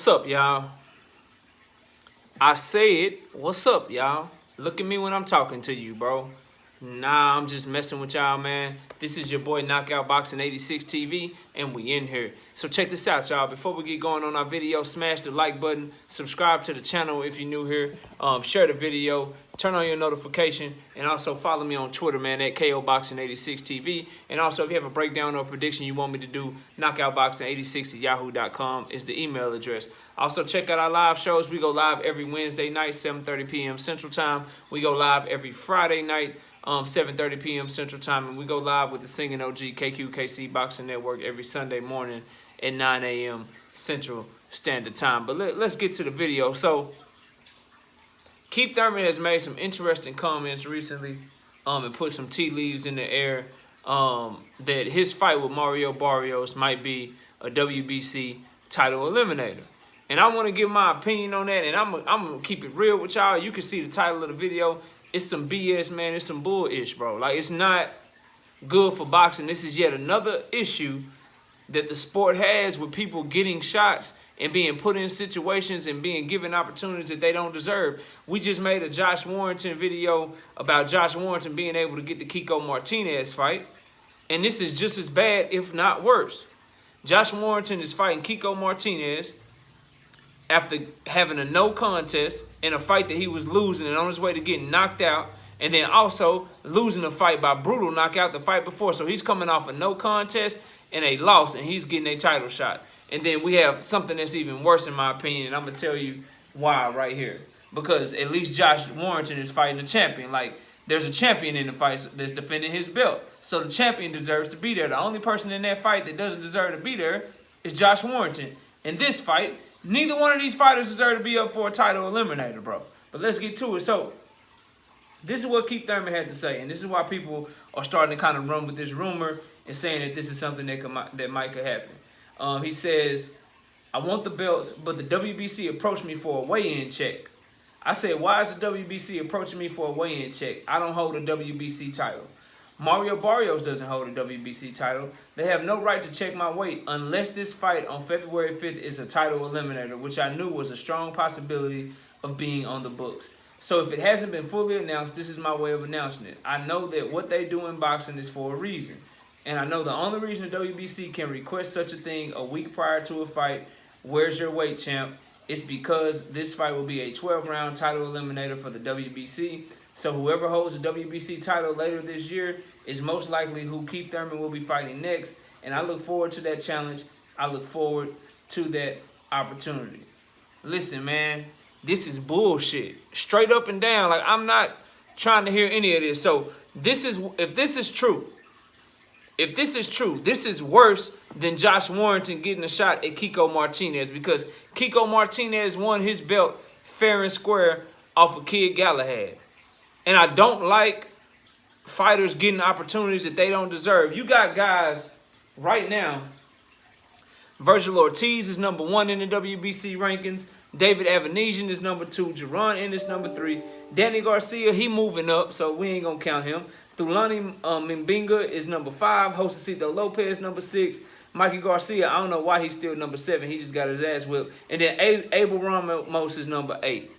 What's up, y'all? I said, what's up, y'all? Look at me when I'm talking to you, bro. Nah, I'm just messing with y'all, man. This is your boy Knockout Boxing 86 TV, and we in here. So check this out, y'all. Before we get going on our video, smash the like button, subscribe to the channel if you're new here, share the video, turn on your notification, and also follow me on Twitter, man, at KOBoxing86 TV. And also, if you have a breakdown or prediction you want me to do, knockoutboxing86@yahoo.com is the email address. Also, check out our live shows. We go live every Wednesday night, 7:30 p.m. Central Time. We go live every Friday night, 7:30 p.m. Central Time, and we go live with the singing OG KQKC Boxing Network every Sunday morning at 9 a.m. Central Standard Time. But let's get to the video. So, Keith Thurman has made some interesting comments recently and put some tea leaves in the air that his fight with Mario Barrios might be a WBC title eliminator. And I want to give my opinion on that, and I'm going to keep it real with y'all. You can see the title of the video. It's some BS, man. It's some bullish, bro. Like, it's not good for boxing. This is yet another issue that the sport has with people getting shots and being put in situations and being given opportunities that they don't deserve. We just made a Josh Warrington video about Josh Warrington being able to get the Kiko Martinez fight. And this is just as bad, if not worse. Josh Warrington is fighting Kiko Martinez after having a no contest in a fight that he was losing and on his way to getting knocked out, and then also losing a fight by brutal knockout the fight before. So he's coming off a no contest and a loss, and he's getting a title shot. And then we have something that's even worse, in my opinion, and I'm going to tell you why right here. Because at least Josh Warrington is fighting a champion. Like, there's a champion in the fight that's defending his belt. So the champion deserves to be there. The only person in that fight that doesn't deserve to be there is Josh Warrington. In this fight, neither one of these fighters deserve to be up for a title eliminator, bro. But let's get to it. So, this is what Keith Thurman had to say, and this is why people are starting to kind of run with this rumor and saying that this is something that might could happen. He says, I want the belts, but the WBC approached me for a weigh-in check. I said, why is the WBC approaching me for a weigh-in check? I don't hold a WBC title. Mario Barrios doesn't hold a WBC title. They have no right to check my weight unless this fight on February 5th is a title eliminator, which I knew was a strong possibility of being on the books. So if it hasn't been fully announced, this is my way of announcing it. I know that what they do in boxing is for a reason. And I know the only reason the WBC can request such a thing a week prior to a fight, where's your weight, champ, is because this fight will be a 12-round title eliminator for the WBC. So whoever holds the WBC title later this year is most likely who Keith Thurman will be fighting next. And I look forward to that challenge. I look forward to that opportunity. Listen, man, this is bullshit. Straight up and down. Like, I'm not trying to hear any of this. So if this is true, this is worse than Josh Warrington getting a shot at Kiko Martinez, because Kiko Martinez won his belt fair and square off of Kid Galahad. And I don't like fighters getting opportunities that they don't deserve. You got guys right now. Virgil Ortiz is #1 in the WBC rankings. David Avanesian is #2. Jerron Ennis #3. Danny Garcia, he moving up, so we ain't going to count him. Thulani Mbinga is #5. Josecito Lopez, #6. Mikey Garcia, I don't know why he's still #7. He just got his ass whipped. And then Abel Ramos is #8.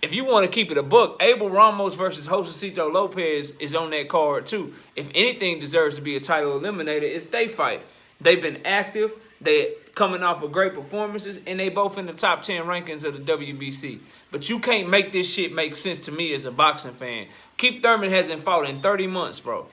If you want to keep it a buck, Abel Ramos versus Josecito Lopez is on that card too. If anything deserves to be a title eliminator, it's they fight. They've been active. They're coming off of great performances, and they both in the top 10 rankings of the WBC. But you can't make this shit make sense to me as a boxing fan. Keith Thurman hasn't fought in 30 months, bro.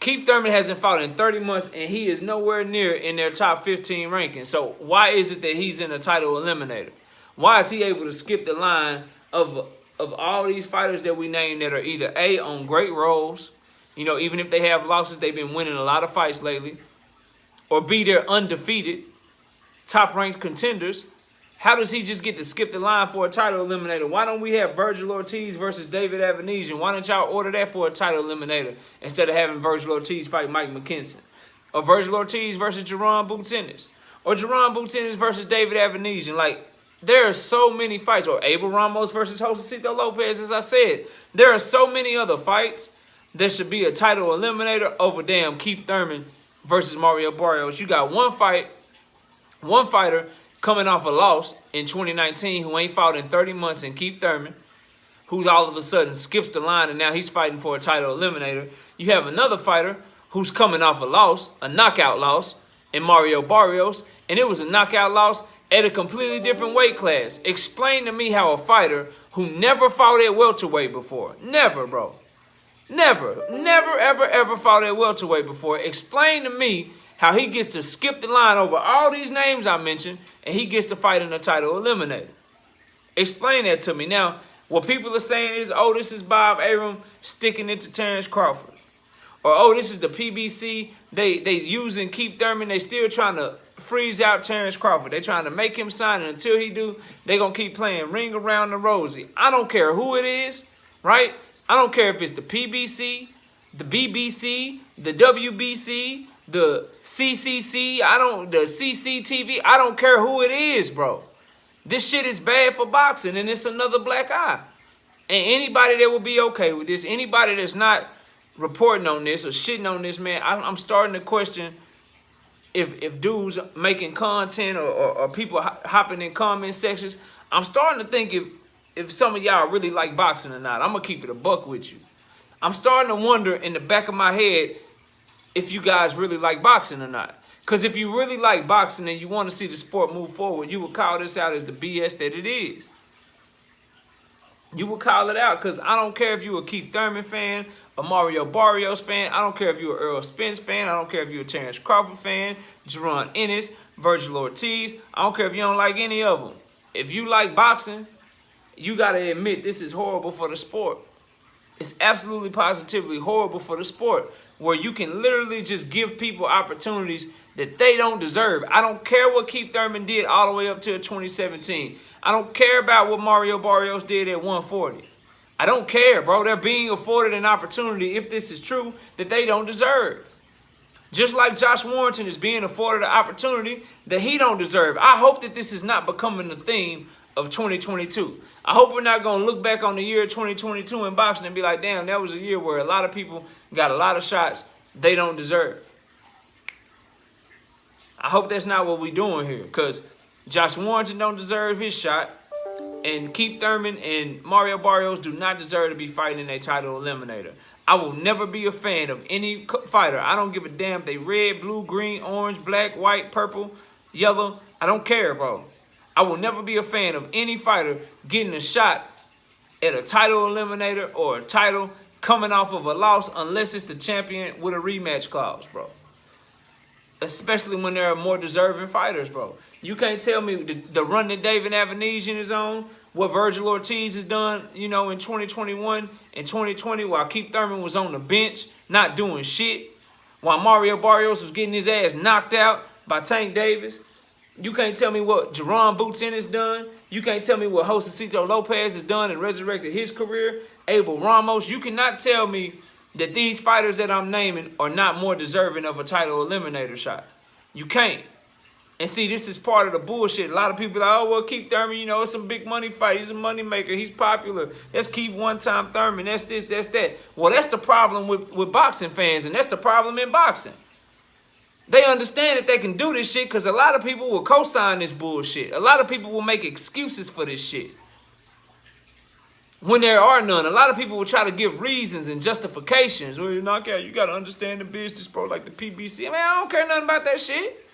Keith Thurman hasn't fought in 30 months, and he is nowhere near in their top 15 rankings. So why is it that he's in a title eliminator? Why is he able to skip the line of all these fighters that we named that are either A, on great rolls, you know, even if they have losses, they've been winning a lot of fights lately, or B, they're undefeated, top-ranked contenders. How does he just get to skip the line for a title eliminator? Why don't we have Virgil Ortiz versus David Avanesian? Why don't y'all order that for a title eliminator instead of having Virgil Ortiz fight Mike McKinson? Or Virgil Ortiz versus Jerron Boutennis? Or Jerron Boutennis versus David Avanesian? Like, there are so many fights. Or Abel Ramos versus Josecito Lopez, as I said. There are so many other fights that should be a title eliminator over damn Keith Thurman versus Mario Barrios. You got one fight, one fighter coming off a loss in 2019, who ain't fought in 30 months, and Keith Thurman, who's all of a sudden skips the line and now he's fighting for a title eliminator. You have another fighter who's coming off a loss, a knockout loss, in Mario Barrios, and it was a knockout loss at a completely different weight class. Explain to me how a fighter who never fought at welterweight before, never, bro, never, ever fought at welterweight before, explain to me how he gets to skip the line over all these names I mentioned and he gets to fight in a title eliminator. Explain that to me. Now, what people are saying is, oh, this is Bob Arum sticking it to Terrence Crawford. Or, oh, this is the PBC. They using Keith Thurman. They still trying to freeze out Terrence Crawford. They trying to make him sign, and until he do, they going to keep playing Ring Around the Rosie. I don't care who it is, right? I don't care if it's the PBC, the BBC, the WBC, the CCC, the CCTV. I don't care who it is, bro. This shit is bad for boxing, and it's another black eye. And anybody that will be okay with this, anybody that's not reporting on this or shitting on this, man, I'm starting to question if dudes making content or people hopping in comment sections. I'm starting to think if some of y'all really like boxing or not. I'm going to keep it a buck with you. I'm starting to wonder in the back of my head if you guys really like boxing or not. Because if you really like boxing and you want to see the sport move forward, you would call this out as the BS that it is. You would call it out, because I don't care if you're a Keith Thurman fan, a Mario Barrios fan. I don't care if you're an Earl Spence fan. I don't care if you're a Terrence Crawford fan, Jerron Ennis, Virgil Ortiz. I don't care if you don't like any of them. If you like boxing, you got to admit this is horrible for the sport. It's absolutely positively horrible for the sport, where you can literally just give people opportunities that they don't deserve. I don't care what Keith Thurman did all the way up till 2017. I don't care about what Mario Barrios did at 140. I don't care, bro. They're being afforded an opportunity, if this is true, that they don't deserve. Just like Josh Warrington is being afforded an opportunity that he don't deserve. I hope that this is not becoming the theme of 2022. I hope we're not going to look back on the year 2022 in boxing and be like, damn, that was a year where a lot of people got a lot of shots they don't deserve. I hope that's not what we're doing here, because Josh Warrington don't deserve his shot, and Keith Thurman and Mario Barrios do not deserve to be fighting in a title eliminator. I will never be a fan of any fighter. I don't give a damn if they red, blue, green, orange, black, white, purple, yellow. I don't care, bro. I will never be a fan of any fighter getting a shot at a title eliminator or a title coming off of a loss unless it's the champion with a rematch clause, bro. Especially when there are more deserving fighters, bro. You can't tell me the run that David Avanesian is on, what Virgil Ortiz has done, you know, in 2021 and 2020, while Keith Thurman was on the bench, not doing shit, while Mario Barrios was getting his ass knocked out by Tank Davis. You can't tell me what Jerron Boots Ennis done. You can't tell me what Josecito Lopez has done and resurrected his career. Abel Ramos. You cannot tell me that these fighters that I'm naming are not more deserving of a title eliminator shot. You can't. And see, this is part of the bullshit. A lot of people are like, oh, well, Keith Thurman, you know, it's a big money fight. He's a money maker. He's popular. That's Keith one-time Thurman. That's this, that's that. Well, that's the problem with boxing fans, and that's the problem in boxing. They understand that they can do this shit because a lot of people will co-sign this bullshit. A lot of people will make excuses for this shit when there are none. A lot of people will try to give reasons and justifications. Well, you knockout, you got to understand the business, bro, like the PBC. I mean, I don't care nothing about that shit.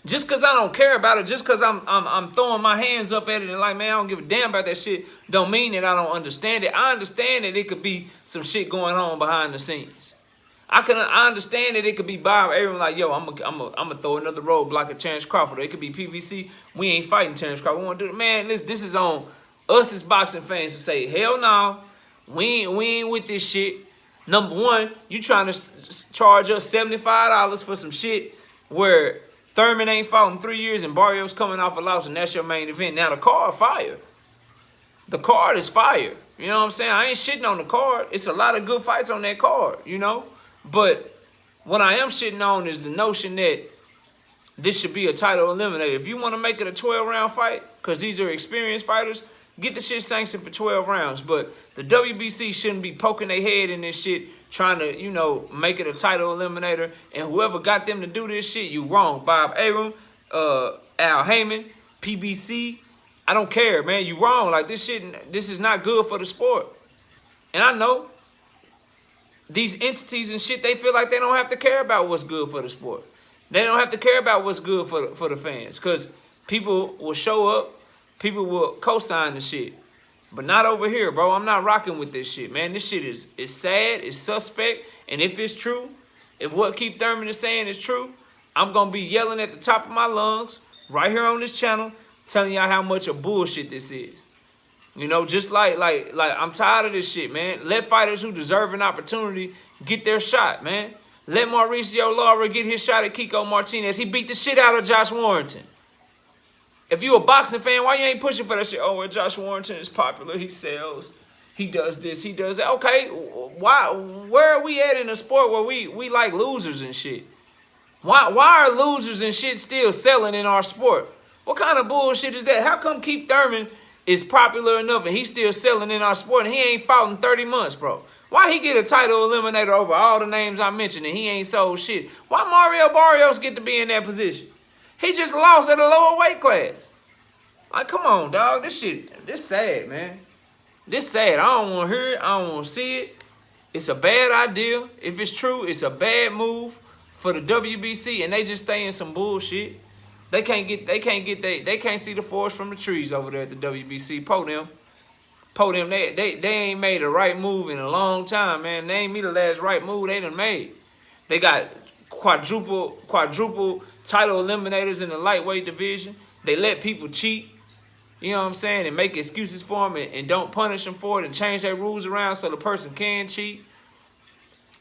Just because I don't care about it, just because I'm throwing my hands up at it and like, man, I don't give a damn about that shit, don't mean that I don't understand it. I understand that it could be some shit going on behind the scenes. I understand that it could be Bob Arum like, yo, I'm gonna throw another roadblock at Terrence Crawford. It could be PBC. We ain't fighting Terrence Crawford. We want to do it. Man, listen, this is on us as boxing fans to say, hell no, we ain't with this shit. Number one, you trying to charge us $75 for some shit where Thurman ain't fought in 3 years and Barrios coming off a loss, and that's your main event. Now, the card fire. The card is fire. You know what I'm saying? I ain't shitting on the card. It's a lot of good fights on that card, you know? But what I am shitting on is the notion that this should be a title eliminator. If you want to make it a 12-round fight, because these are experienced fighters, get the shit sanctioned for 12 rounds. But the WBC shouldn't be poking their head in this shit, trying to, you know, make it a title eliminator. And whoever got them to do this shit, you wrong. Bob Arum, Al Heyman, PBC. I don't care, man. You wrong. Like, this is not good for the sport. And I know these entities and shit, they feel like they don't have to care about what's good for the sport. They don't have to care about what's good for the fans. Because people will show up. People will co-sign the shit. But not over here, bro. I'm not rocking with this shit, man. This shit is sad. It's suspect. And if it's true, if what Keith Thurman is saying is true, I'm going to be yelling at the top of my lungs right here on this channel, telling y'all how much of bullshit this is. You know, just like I'm tired of this shit, man. Let fighters who deserve an opportunity get their shot, man. Let Mauricio Lara get his shot at Kiko Martinez. He beat the shit out of Josh Warrington. If you a boxing fan, why you ain't pushing for that shit? Oh, well, Josh Warrington is popular. He sells. He does this. He does that. Okay, why? Where are we at in a sport where we like losers and shit? Why are losers and shit still selling in our sport? What kind of bullshit is that? How come Keith Thurman is popular enough and he's still selling in our sport and he ain't fought in 30 months, bro? Why he get a title eliminator over all the names I mentioned and he ain't sold shit? Why Mario Barrios get to be in that position? He just lost at a lower weight class. Like, come on, dog. This sad, man. This sad. I don't want to hear it. I don't want to see it. It's a bad idea. If it's true, it's a bad move for the WBC, and they just stay in some bullshit. They can't see the forest from the trees over there at the WBC. Po them. They ain't made a right move in a long time, man. They ain't made the last right move they done made. They got quadruple title eliminators in the lightweight division. They let people cheat, you know what I'm saying, and make excuses for them and don't punish them for it and change their rules around so the person can cheat.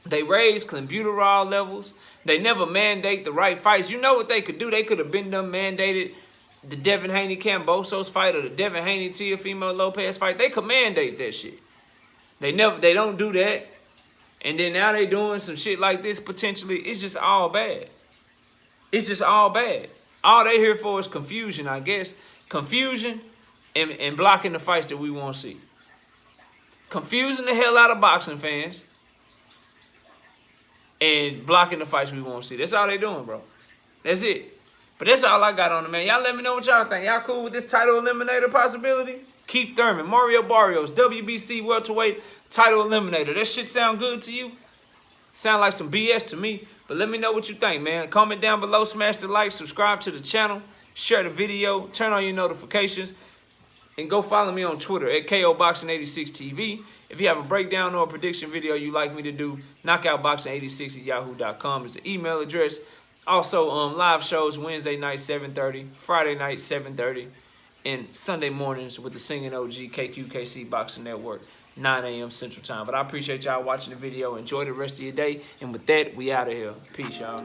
They raise clenbuterol levels. They never mandate the right fights. You know what they could do? They could have been done mandated the Devin Haney-Cambosos fight or the Devin Haney-Teofimo Lopez fight. They could mandate that shit. They don't do that. And then now they doing some shit like this potentially. It's just all bad. It's just all bad. All they here for is confusion, I guess. Confusion and blocking the fights that we want to see. Confusing the hell out of boxing fans and blocking the fights we want to see. That's all they doing, bro. That's it. But that's all I got on it, man. Y'all let me know what y'all think. Y'all cool with this title eliminator possibility? Keith Thurman, Mario Barrios, WBC welterweight title eliminator. That shit sound good to you? Sound like some BS to me. But let me know what you think, man. Comment down below, smash the like, subscribe to the channel, share the video, turn on your notifications, and go follow me on Twitter at KOBoxing86TV. If you have a breakdown or a prediction video you'd like me to do, knockoutboxing86@yahoo.com is the email address. Also, live shows Wednesday night, 7:30, Friday night, 7:30, and Sunday mornings with the Singing OG KQKC Boxing Network, 9 a.m. Central Time. But I appreciate y'all watching the video. Enjoy the rest of your day. And with that, we out of here. Peace, y'all.